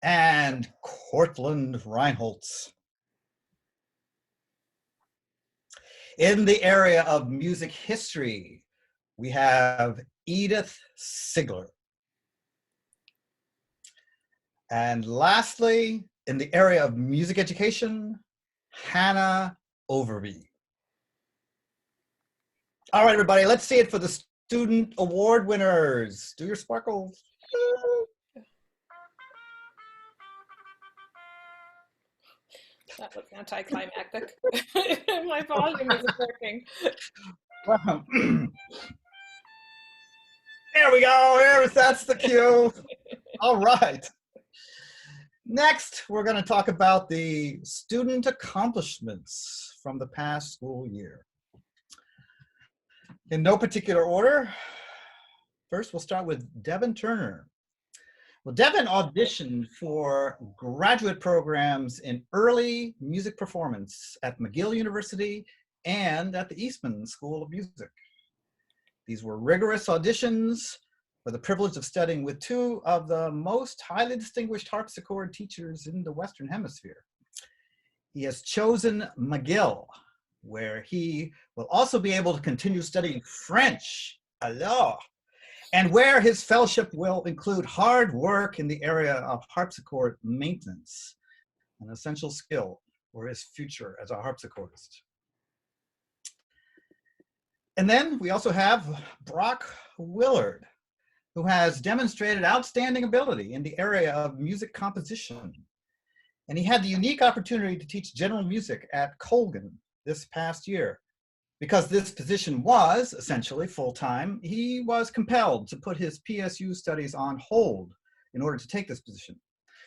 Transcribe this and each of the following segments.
and Cortland Reinholtz. In the area of music history, we have Edith Sigler. And lastly, in the area of music education, Hannah Overby. All right, everybody, let's see it for the student award winners. Do your sparkles. That was anticlimactic. My volume isn't working. There we go. That's the cue. All right. Next, we're going to talk about the student accomplishments from the past school year. In no particular order, first we'll start with Devin Turner. Well, Devin auditioned for graduate programs in early music performance at McGill University and at the Eastman School of Music. These were rigorous auditions for the privilege of studying with two of the most highly distinguished harpsichord teachers in the Western Hemisphere. He has chosen McGill, where he will also be able to continue studying French, alors, and where his fellowship will include hard work in the area of harpsichord maintenance, an essential skill for his future as a harpsichordist. And then we also have Brock Willard, who has demonstrated outstanding ability in the area of music composition. And he had the unique opportunity to teach general music at Colgan this past year. Because this position was essentially full-time, he was compelled to put his PSU studies on hold in order to take this position.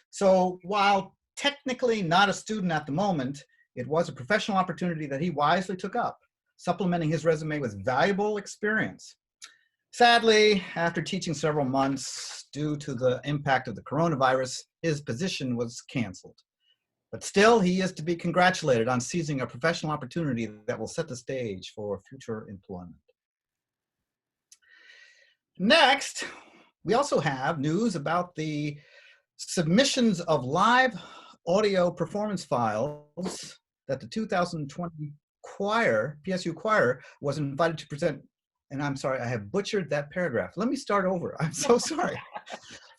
So while technically not a student at the moment, it was a professional opportunity that he wisely took up, supplementing his resume with valuable experience. Sadly, after teaching several months due to the impact of the coronavirus, his position was canceled. But still, he is to be congratulated on seizing a professional opportunity that will set the stage for future employment. Next, we also have news about the submissions of live audio performance files that the 2020 choir, PSU choir, was invited to present. And I'm sorry, I have butchered that paragraph. Let me start over. I'm so sorry.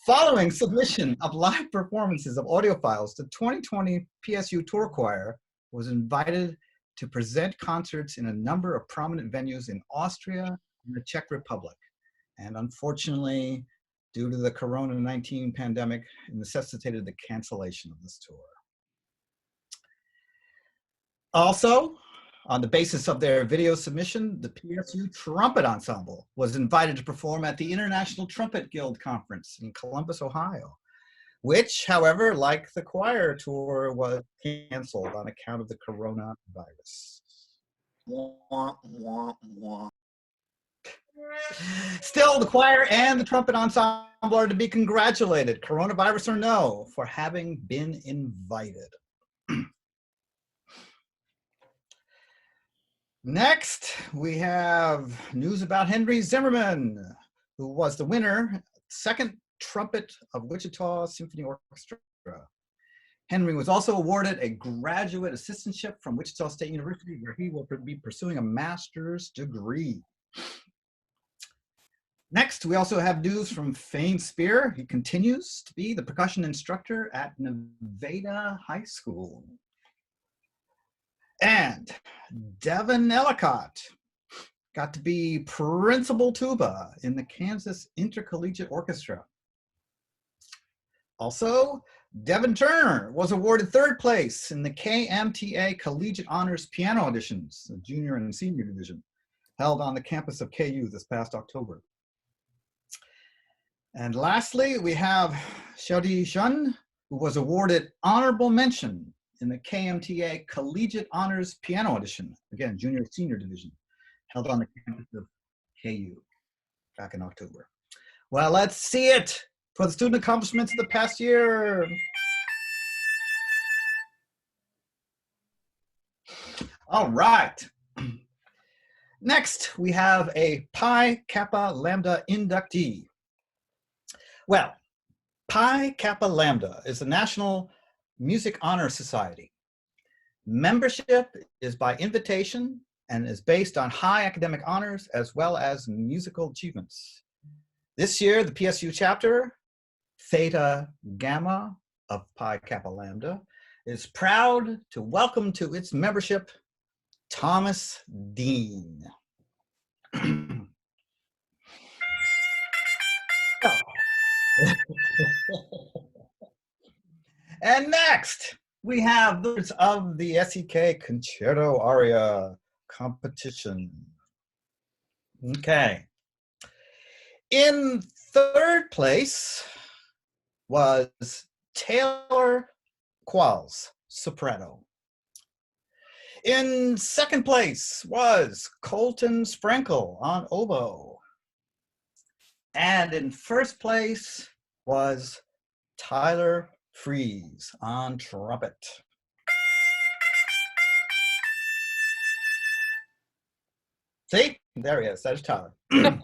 Following submission of live performances of audio files, the 2020 PSU Tour Choir was invited to present concerts in a number of prominent venues in Austria and the Czech Republic. And unfortunately, due to the Corona-19 pandemic, it necessitated the cancellation of this tour. Also, on the basis of their video submission, the PSU Trumpet Ensemble was invited to perform at the International Trumpet Guild Conference in Columbus, Ohio, which, however, like the choir tour, was canceled on account of the coronavirus. Still, the choir and the trumpet ensemble are to be congratulated, coronavirus or no, for having been invited. Next, we have news about Henry Zimmerman, who was the winner, second trumpet of Wichita Symphony Orchestra. Henry was also awarded a graduate assistantship from Wichita State University, where he will be pursuing a master's degree. Next, we also have news from Fane Spear. He continues to be the percussion instructor at Nevada High School. And Devin Ellicott got to be principal tuba in the Kansas Intercollegiate Orchestra. Also, Devin Turner was awarded third place in the KMTA Collegiate Honors Piano Auditions, the junior and senior division, held on the campus of KU this past October. And lastly, we have Xiaodi Shun, who was awarded honorable mention in the KMTA Collegiate Honors Piano Audition, again, junior senior division, held on the campus of KU back in October. Well, let's see it for the student accomplishments of the past year. All right. Next, we have a Pi Kappa Lambda inductee. Well, Pi Kappa Lambda is the National Music Honor Society. Membership is by invitation and is based on high academic honors as well as musical achievements. This year, the PSU chapter, Theta Gamma of Pi Kappa Lambda, is proud to welcome to its membership Thomas Dean. And next, we have the of the SEK Concerto Aria competition. Okay. In third place was Taylor Qualls, soprano. In second place was Colton Sprinkle on oboe. And in first place was Tyler Freeze on trumpet. See, there he is, there's Tyler. All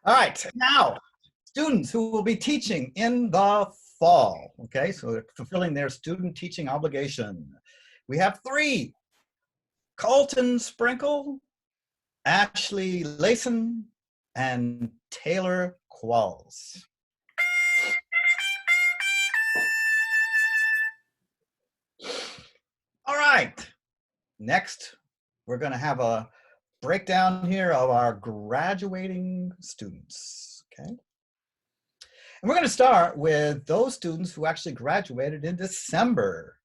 right, now, students who will be teaching in the fall, okay? So they're fulfilling their student teaching obligation. We have 3, Colton Sprinkle, Ashley Layson, and Taylor Qualls. All right, next, we're gonna have a breakdown here of our graduating students, okay? And we're gonna start with those students who actually graduated in December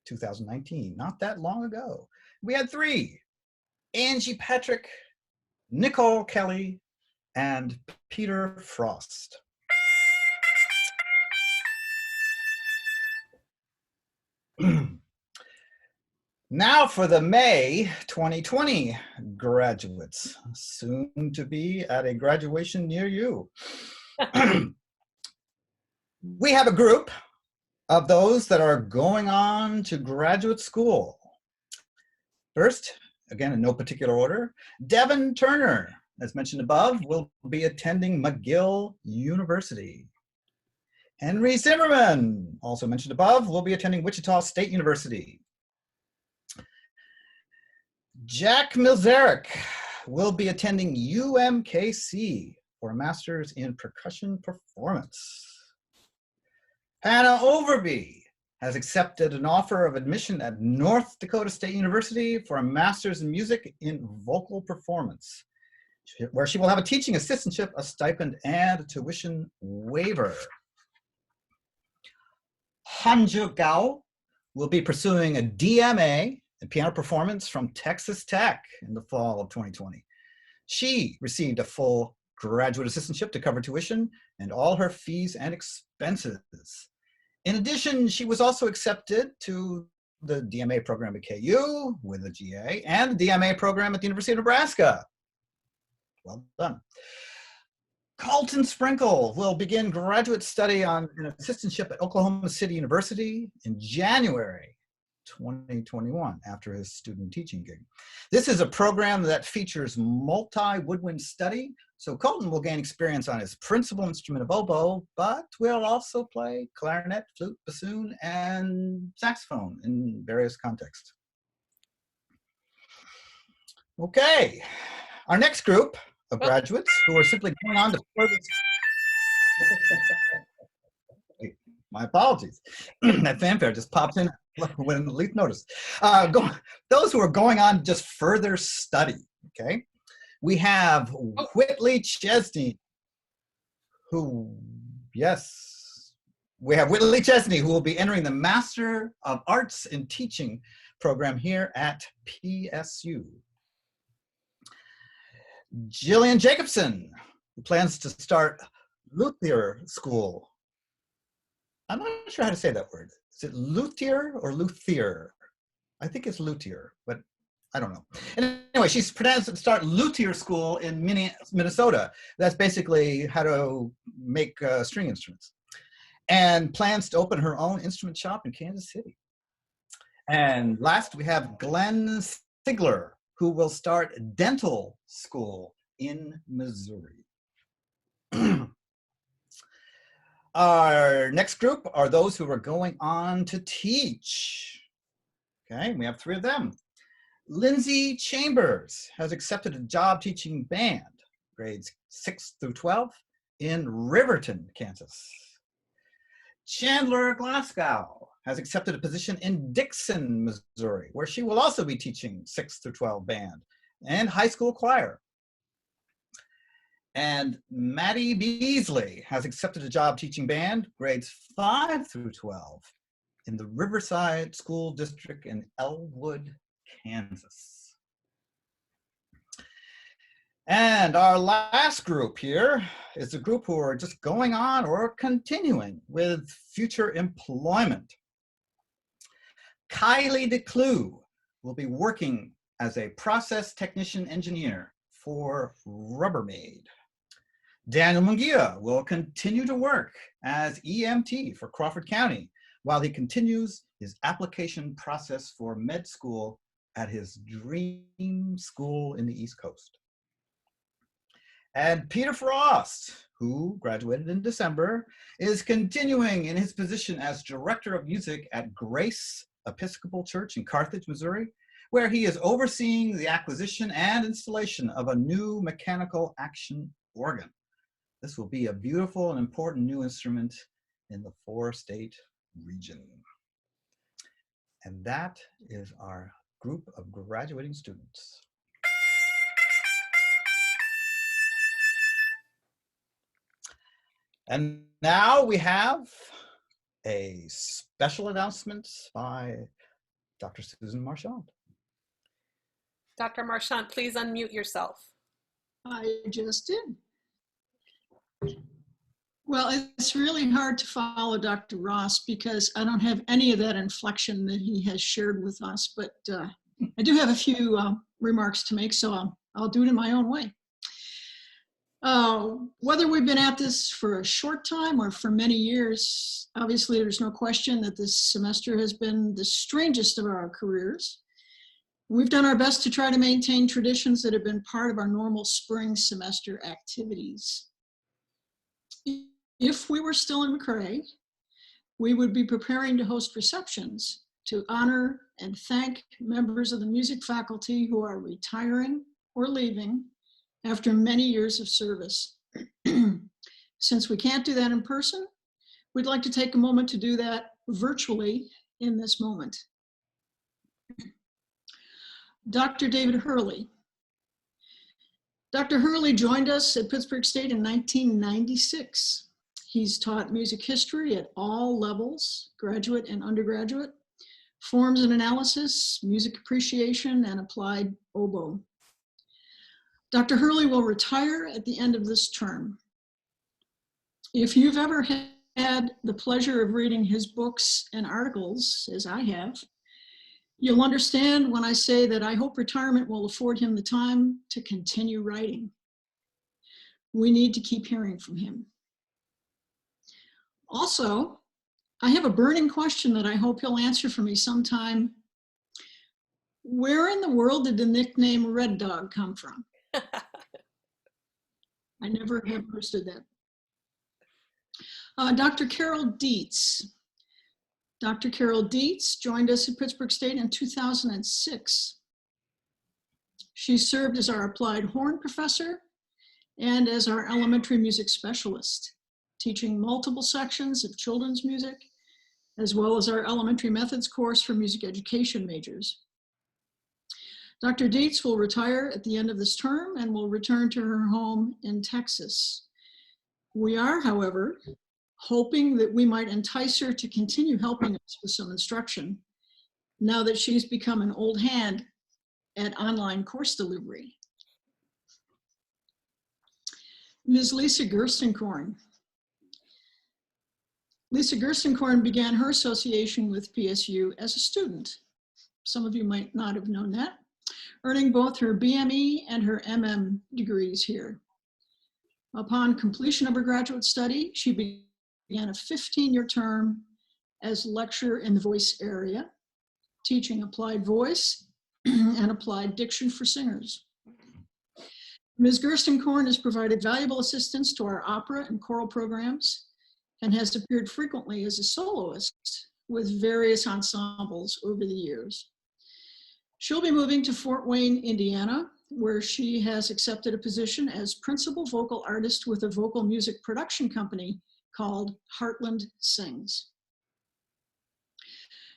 2019, not that long ago. We had 3, Angie Patrick, Nicole Kelly, and Peter Frost. Now for the May 2020 graduates, soon to be at a graduation near you. We have a group of those that are going on to graduate school. First, again, in no particular order, Devin Turner, as mentioned above, will be attending McGill University. Henry Zimmerman, also mentioned above, will be attending Wichita State University. Jack Milzeric will be attending UMKC for a master's in percussion performance. Hannah Overby has accepted an offer of admission at North Dakota State University for a master's in music in vocal performance, where she will have a teaching assistantship, a stipend, and a tuition waiver. Hanju Gao will be pursuing a DMA in piano performance from Texas Tech in the fall of 2020. She received a full graduate assistantship to cover tuition and all her fees and expenses. In addition, she was also accepted to the DMA program at KU with a GA and the DMA program at the University of Nebraska. Well done. Colton Sprinkle will begin graduate study on an assistantship at Oklahoma City University in January 2021 after his student teaching gig. This is a program that features multi-woodwind study, so Colton will gain experience on his principal instrument of oboe, but will also play clarinet, flute, bassoon, and saxophone in various contexts. Okay, our next group of graduates who are simply going on to further... My apologies. That fanfare just pops in when least noticed. Those who are going on just further study, okay? We have Whitley Chesney, who, yes, we have Whitley Chesney, who will be entering the Master of Arts in Teaching program here at PSU. Jillian Jacobson, who plans to start luthier school. I'm not sure how to say that word. Is it luthier or luthier? I think it's luthier, but I don't know. And anyway, she's plans to start luthier school in Minnesota. That's basically how to make string instruments. And plans to open her own instrument shop in Kansas City. And last, we have Glenn Sigler, who will start dental school in Missouri. Our next group are those who are going on to teach. Okay, we have 3 of them. Lindsay Chambers has accepted a job teaching band, grades 6 through 12, in Riverton, Kansas. Chandler Glasgow has accepted a position in Dixon, Missouri, where she will also be teaching 6 through 12 band and high school choir. And Maddie Beasley has accepted a job teaching band, grades 5 through 12, in the Riverside School District in Elwood, Kansas. And our last group here is a group who are just going on or continuing with future employment. Kylie DeClue will be working as a process technician engineer for Rubbermaid. Daniel Munguia will continue to work as EMT for Crawford County while he continues his application process for med school at his dream school in the East Coast. And Peter Frost, who graduated in December, is continuing in his position as Director of Music at Grace Episcopal Church in Carthage, Missouri, where he is overseeing the acquisition and installation of a new mechanical action organ. This will be a beautiful and important new instrument in the 4-state region. And that is our group of graduating students. And now we have a special announcement by Dr. Susan Marchand. Dr. Marchand, please unmute yourself. I just did. Well, it's really hard to follow Dr. Ross because I don't have any of that inflection that he has shared with us, but I do have a few remarks to make, so I'll do it in my own way. Whether we've been at this for a short time or for many years, obviously there's no question that this semester has been the strangest of our careers. We've done our best to try to maintain traditions that have been part of our normal spring semester activities. If we were still in McRae, we would be preparing to host receptions to honor and thank members of the music faculty who are retiring or leaving after many years of service. Since we can't do that in person, we'd like to take a moment to do that virtually in this moment. Dr. David Hurley. Dr. Hurley joined us at Pittsburg State in 1996. He's taught music history at all levels, graduate and undergraduate, forms and analysis, music appreciation, and applied oboe. Dr. Hurley will retire at the end of this term. If you've ever had the pleasure of reading his books and articles, as I have, you'll understand when I say that I hope retirement will afford him the time to continue writing. We need to keep hearing from him. Also, I have a burning question that I hope he'll answer for me sometime. Where in the world did the nickname Red Dog come from? I never have understood that. Dr. Carol Dietz. Dr. Carol Dietz joined us at Pittsburg State in 2006. She served as our applied horn professor and as our elementary music specialist, teaching multiple sections of children's music, as well as our elementary methods course for music education majors. Dr. Dietz will retire at the end of this term and will return to her home in Texas. We are, however, hoping that we might entice her to continue helping us with some instruction now that she's become an old hand at online course delivery. Ms. Lisa Gerstenkorn. Lisa Gerstenkorn began her association with PSU as a student. Some of you might not have known that, earning both her BME and her MM degrees here. Upon completion of her graduate study, she began a 15-year term as lecturer in the voice area, teaching applied voice and applied diction for singers. Ms. Gerstenkorn has provided valuable assistance to our opera and choral programs, and has appeared frequently as a soloist with various ensembles over the years. She'll be moving to Fort Wayne, Indiana, where she has accepted a position as principal vocal artist with a vocal music production company called Heartland Sings.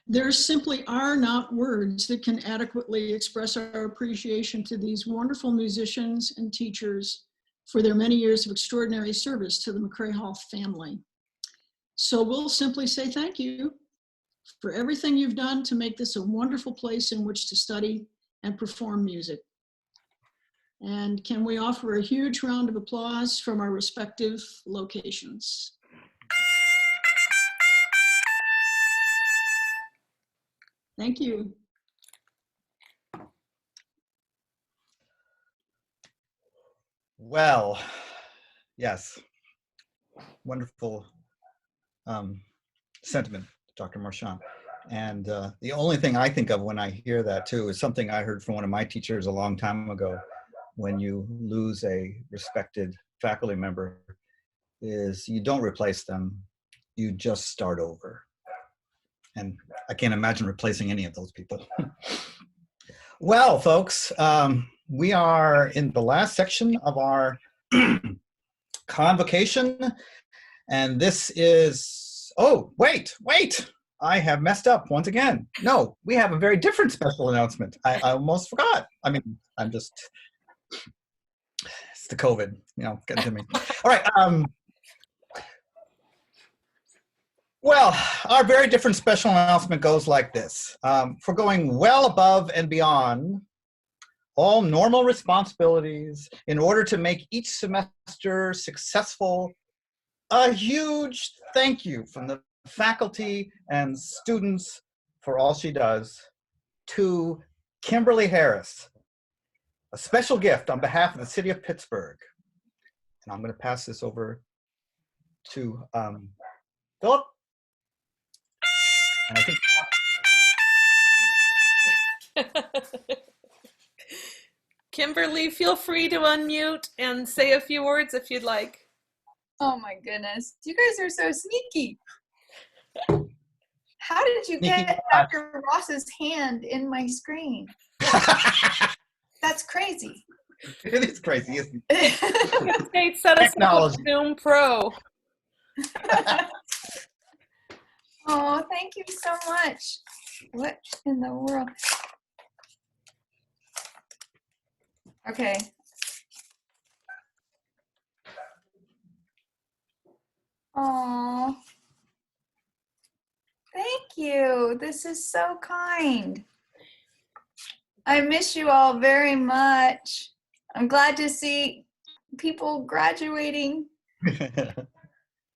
There simply are not words that can adequately express our appreciation to these wonderful musicians and teachers for their many years of extraordinary service to the McCrae Hall family. So we'll simply say thank you for everything you've done to make this a wonderful place in which to study and perform music. And can we offer a huge round of applause from our respective locations? Thank you. Well, yes, wonderful sentiment, Dr. Marchand. And the only thing I think of when I hear that too is something I heard from one of my teachers a long time ago. When you lose a respected faculty member, is you don't replace them, you just start over. And I can't imagine replacing any of those people. Well, folks, we are in the last section of our convocation. And this is, oh, wait, I have messed up once again. No, we have a very different special announcement. I almost forgot. I mean, I'm just, it's the COVID, you know, getting to me. All right. Well, our very different special announcement goes like this. For going well above and beyond all normal responsibilities in order to make each semester successful, a huge thank you from the faculty and students for all she does to Kimberly Harris, a special gift on behalf of the city of Pittsburgh. And I'm going to pass this over to Philip. And I think Kimberly, feel free to unmute and say a few words if you'd like. Oh my goodness, you guys are so sneaky. How did you get Dr. Ross's hand in my screen? That's crazy. it is crazy, isn't it? Kate set us up Technology. with Zoom Pro. Oh, thank you so much. What in the world? Okay. Oh, thank you. This is so kind. I miss you all very much. I'm glad to see people graduating,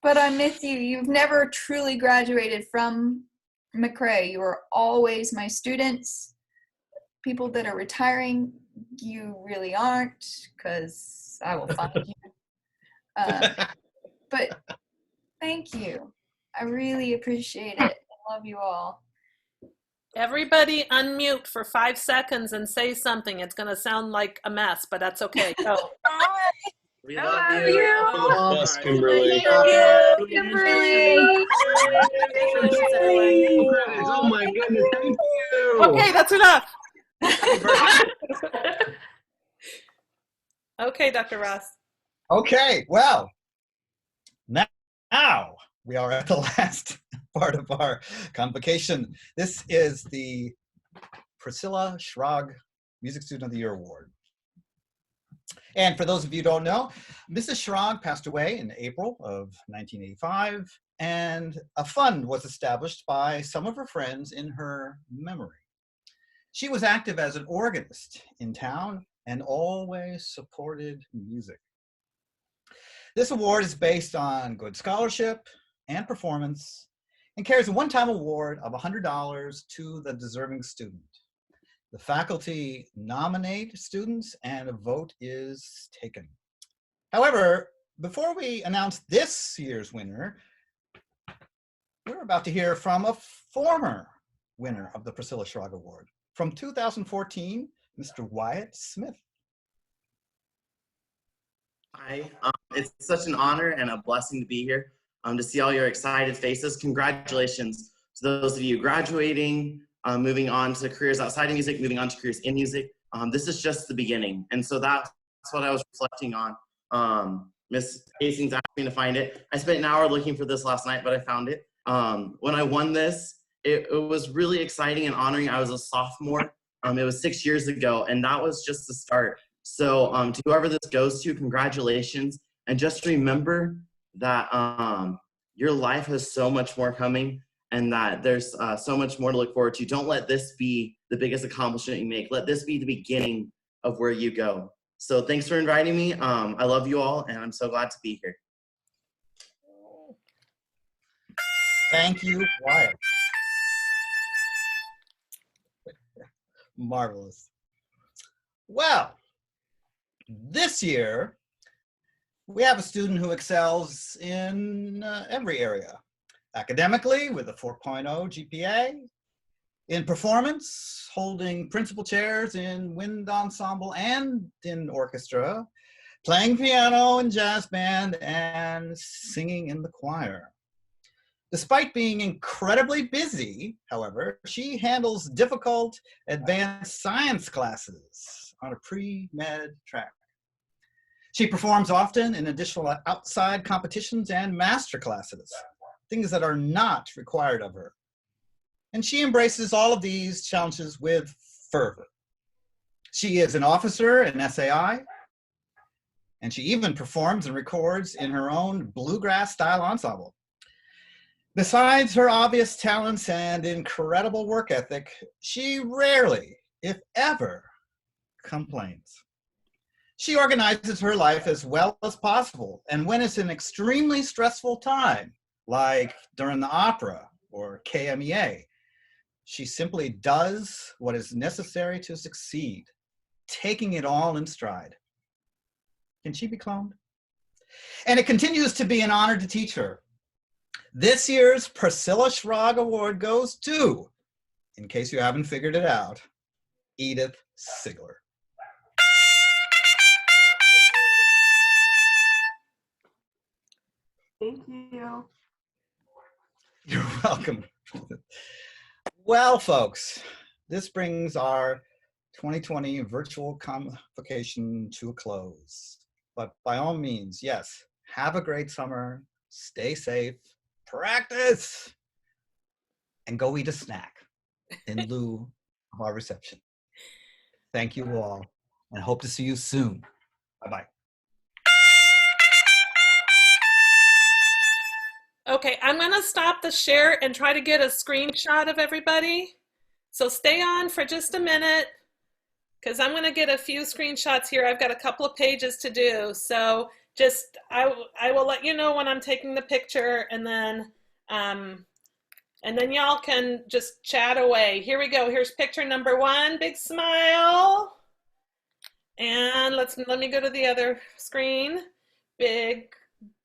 but I miss you. You've never truly graduated from McCrae. You were always my students. People that are retiring, you really aren't, because I will find you. But thank you. I really appreciate it. I love you all. Everybody unmute for 5 seconds and say something. It's going to sound like a mess, but that's okay. Go. We I love love you. you. Yes, Kimberly. Thank you, Kimberly. Oh my goodness, thank you. Okay, that's enough. Okay, Dr. Ross. Okay, well, now we are at the last part of our convocation. This is the Priscilla Schrag Music Student of the Year Award. And for those of you who don't know, Mrs. Schrag passed away in April of 1985, and a fund was established by some of her friends in her memory. She was active as an organist in town and always supported music. This award is based on good scholarship and performance and carries a one-time award of $100 to the deserving student. The faculty nominate students and a vote is taken. However, before we announce this year's winner, we're about to hear from a former winner of the Priscilla Schrag Award. From 2014, Mr. Wyatt Smith. Hi, it's such an honor and a blessing to be here. to see all your excited faces. Congratulations to those of you graduating, moving on to careers outside of music, moving on to careers in music. This is just the beginning. And so that's what I was reflecting on. Miss Hastings asked me to find it. I spent an hour looking for this last night, but I found it. When I won this, it was really exciting and honoring. I was a sophomore. It was 6 years ago, and that was just the start. So to whoever this goes to, congratulations. And just remember that your life has so much more coming, and that there's so much more to look forward to. Don't let this be the biggest accomplishment you make. Let this be the beginning of where you go. So thanks for inviting me. I love you all, and I'm so glad to be here. Thank you, Wyatt. Marvelous. Well, this year, we have a student who excels in every area. Academically, with a 4.0 GPA. In performance, holding principal chairs in wind ensemble and in orchestra. Playing piano in jazz band and singing in the choir. Despite being incredibly busy, however, she handles difficult advanced science classes on a pre-med track. She performs often in additional outside competitions and master classes, things that are not required of her. And she embraces all of these challenges with fervor. She is an officer in SAI, and she even performs and records in her own bluegrass style ensemble. Besides her obvious talents and incredible work ethic, she rarely, if ever, complains. She organizes her life as well as possible, and when it's an extremely stressful time, like during the opera or KMEA, she simply does what is necessary to succeed, taking it all in stride. Can she be cloned? And it continues to be an honor to teach her. This year's Priscilla Schrag Award goes to, in case you haven't figured it out, Edith Sigler. Thank you. You're welcome. Well, folks, this brings our 2020 virtual convocation to a close. But by all means, yes, have a great summer, stay safe, practice, and go eat a snack in lieu of our reception. Thank you all, and hope to see you soon. Bye-bye. Okay, I'm gonna stop the share and try to get a screenshot of everybody. So stay on for just a minute, because I'm gonna get a few screenshots here. I've got a couple of pages to do. So just, I will let you know when I'm taking the picture, and then y'all can just chat away. Here we go, here's picture number 1, big smile. And let me go to the other screen. Big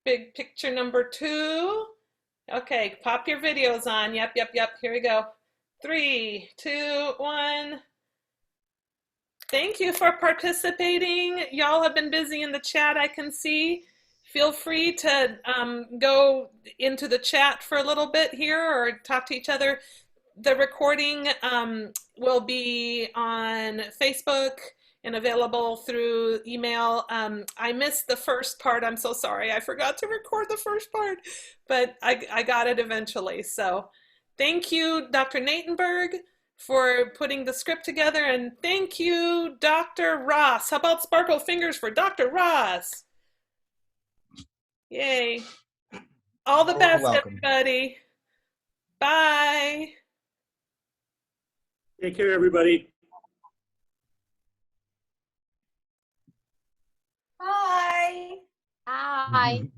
picture number 2. Okay, pop your videos on. Yep. Here we go. 3, 2, 1. Thank you for participating. Y'all have been busy in the chat, I can see. Feel free to go into the chat for a little bit here or talk to each other. The recording will be on Facebook and available through email. I missed the first part. I'm so sorry. I forgot to record the first part, but I got it eventually. So thank you, Dr. Natenberg, for putting the script together. And thank you, Dr. Ross. How about sparkle fingers for Dr. Ross? Yay. All the best, everybody. Bye. Take care, everybody. Bye. Hi.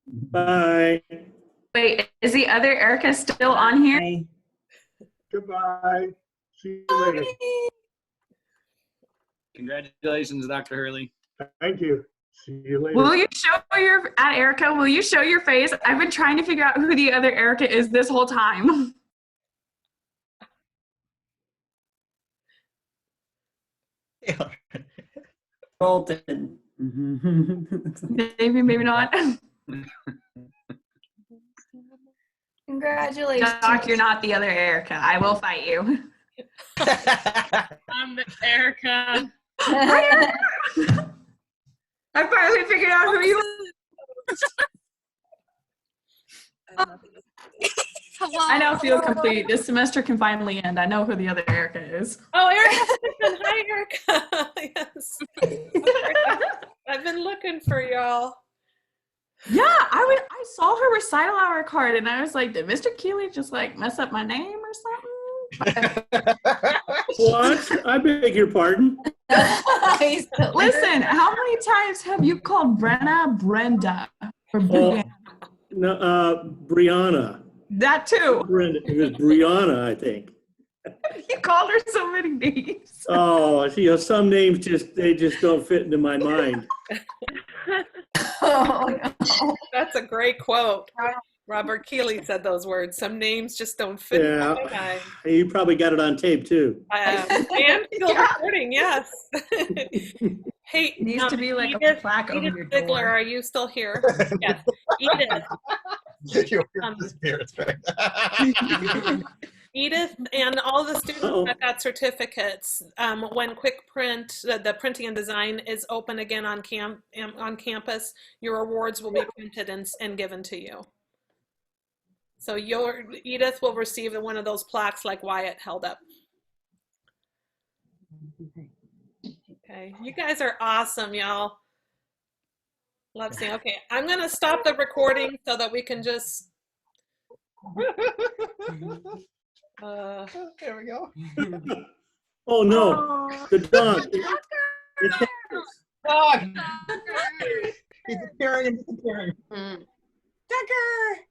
Bye. Wait, is the other Erica still on here? Goodbye. See you later. Congratulations, Dr. Hurley. Thank you. See you later. Will you show your, Erica, will you show your face? I've been trying to figure out who the other Erica is this whole time. Bolton. Maybe, maybe not. Congratulations. Doc, you're not the other Erica. I will fight you. I'm the Erica. I finally figured out who you are. I now feel complete. This semester can finally end. I know who the other Erica is. Oh, Erica. Hi, Erica. Yes. I've been looking for y'all. Yeah, I saw her recital hour card and I was like, did Mr. Keeley just like mess up my name or something? What? I beg your pardon? Listen, how many times have you called Brenna Brenda? Or Oh, no, Brianna. that too. Brenda. It was Brianna, I think. You called her so many names. Oh, some names they just don't fit into my mind. Oh, no. That's a great quote. Robert Keeley said those words. Some names just don't fit in my mind. You probably got it on tape too. And still recording, yes. Hey, It needs to be like Edith, a plaque over Edith your Ziegler, door. are you still here? Yes. Edith. Edith and all the students that got certificates, when Quick Print, the printing and design is open again on campus, your awards will be printed and given to you. So Edith will receive one of those plaques like Wyatt held up. Okay, you guys are awesome, y'all. Love seeing. Okay, I'm gonna stop the recording so that we can just. There we go. Oh no, the dog. Dog. He's appearing and disappearing. Mm. Tucker.